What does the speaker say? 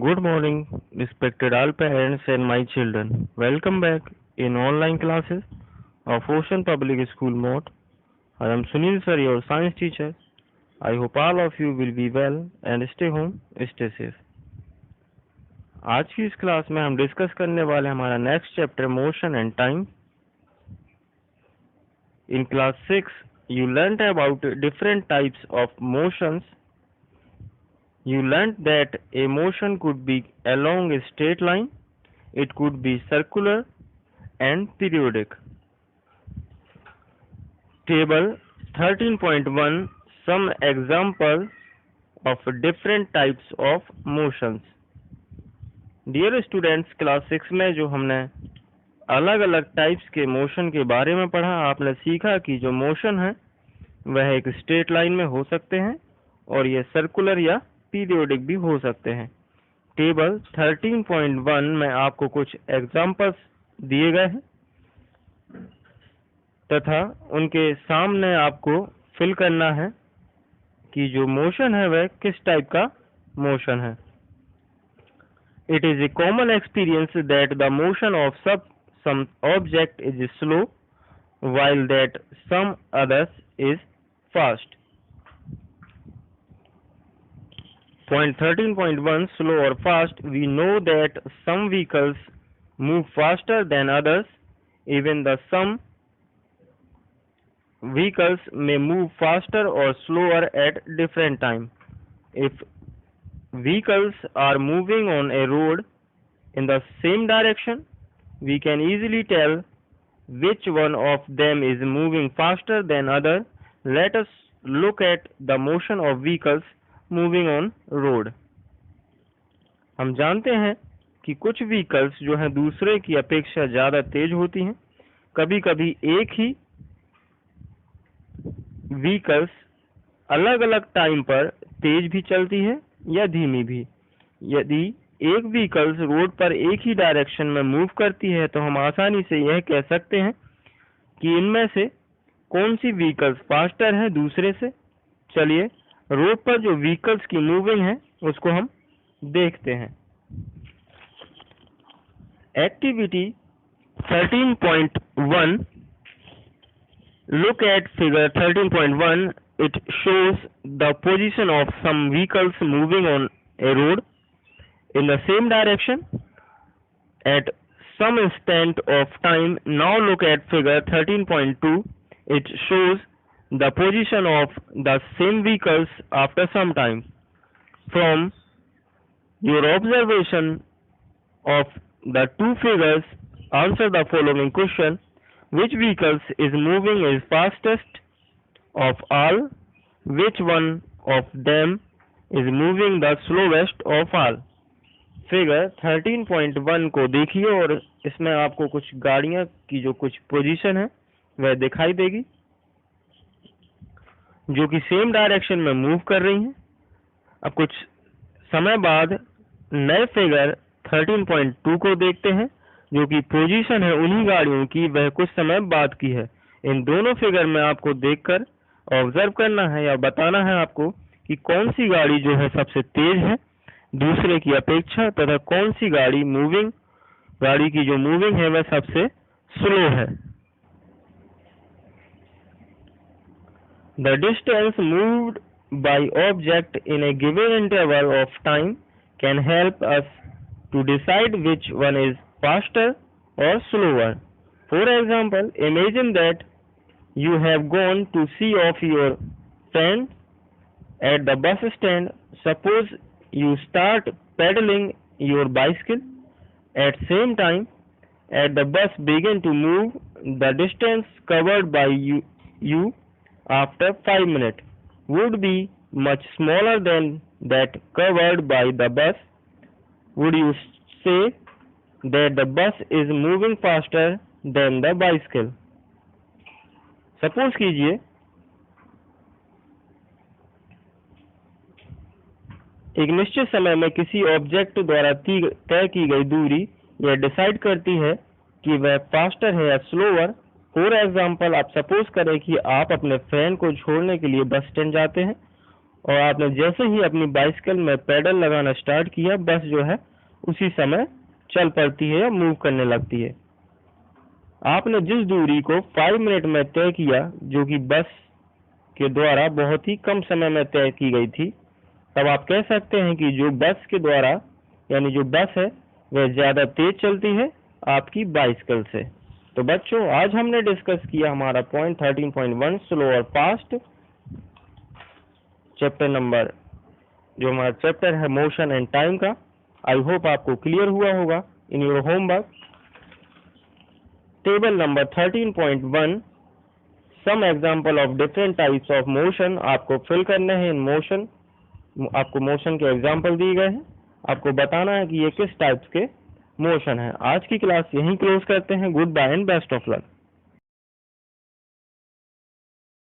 Good morning, respected all parents and my children. Welcome back in online classes of Ocean Public School Mode. I am Sunil sir, your science teacher. I hope all of you will be well and stay home, stay safe. आज की इस class में हम discuss करने वाले हमारा next chapter motion and time. In class 6, you learnt about different types of motions. You learnt that a motion could be along a straight line, it could be circular and periodic. Table 13.1 Some examples of different types of motions. Dear students, class 6 में जो हमने अलग अलग types के motion के बारे में पढ़ा, आपने सीखा कि जो मोशन है वह एक स्ट्रेट लाइन में हो सकते हैं और ये सर्कुलर या पीरियोडिक भी हो सकते हैं. टेबल 13.1 में आपको कुछ एग्जांपल्स दिए गए हैं तथा उनके सामने आपको फिल करना है कि जो मोशन है वह किस टाइप का मोशन है. It is a common experience that the motion of some object is slow while that some others is fast. Point 13.1 Slow or fast. We know that some vehicles move faster than others. Even the some vehicles may move faster or slower at different time. If vehicles are moving on a road in the same direction, we can easily tell which one of them is moving faster than other. Let us look at the motion of vehicles moving on road. हम जानते हैं कि कुछ vehicles जो हैं दूसरे की अपेक्षा ज़्यादा तेज होती हैं. कभी कभी एक ही व्हीकल्स अलग अलग टाइम पर तेज भी चलती है या धीमी भी. यदि एक व्हीकल्स रोड पर एक ही डायरेक्शन में मूव करती है तो हम आसानी से यह कह सकते हैं कि इनमें से कौन सी व्हीकल्स फास्टर है दूसरे से. चलिए रोड पर जो व्हीकल्स की मूविंग है उसको हम देखते हैं. Activity 13.1 Look at figure 13.1. It shows the position of some vehicles moving on a road in the same direction at some instant of time. Now look at figure 13.2. It shows the position of the same vehicles after some time. From your observation of the two figures, answer the following question. Which vehicles is moving is fastest of all? Which one of them is moving the slowest of all? Figure 13.1 को देखिए और इसमें आपको कुछ गाड़ियां की जो कुछ पोजीशन है वह दिखाई देगी जो कि सेम डायरेक्शन में मूव कर रही हैं. अब कुछ समय बाद नए फिगर 13.2 को देखते हैं जो कि पोजीशन है उन्हीं गाड़ियों की वह कुछ समय बाद की है. इन दोनों फिगर में आपको देखकर ऑब्जर्व करना है या बताना है आपको कि कौन सी गाड़ी जो है सबसे तेज है दूसरे की अपेक्षा तथा कौन सी गाड़ी की जो मूविंग है वह सबसे स्लो है. The distance moved by object in a given interval of time can help us to decide which one is faster or slower. For example, imagine that you have gone to see off your friend at the bus stand. Suppose you start pedaling your bicycle at same time as the bus begin to move. The distance covered by you after 5 minutes would be much smaller than that covered by the bus. Would you say that the bus is moving faster than the bicycle? Suppose कीजिए एक निश्चित समय में किसी object द्वारा तय की गई दूरी यह डिसाइड करती है कि वह फास्टर है या स्लोअर. फॉर एग्जाम्पल, आप सपोज करें कि आप अपने फ्रेंड को छोड़ने के लिए बस स्टैंड जाते हैं और आपने जैसे ही अपनी बाइसिकल में पेडल लगाना स्टार्ट किया, बस जो है उसी समय चल पड़ती है या मूव करने लगती है। आपने जिस दूरी को 5 मिनट में तय किया, जो कि बस के द्वारा बहुत ही कम समय में तय की गई थी, तब आप कह सकते हैं कि जो बस के द्वारा यानी जो बस है वह ज्यादा तेज चलती है आपकी बाइसिकल से। तो बच्चों, आज हमने डिस्कस किया हमारा पॉइंट 13.1 स्लो और फास्ट, चैप्टर नंबर जो हमारा चैप्टर है मोशन एंड टाइम का। आई होप आपको क्लियर हुआ होगा। In your homework table number 13.1 some example of different types of motion आपको फिल करने हैं। इन मोशन आपको मोशन के एग्जांपल दिए गए हैं, आपको बताना है कि ये किस टाइप्स के मोशन है। आज की क्लास यहीं क्लोज करते हैं। Goodbye and best of luck.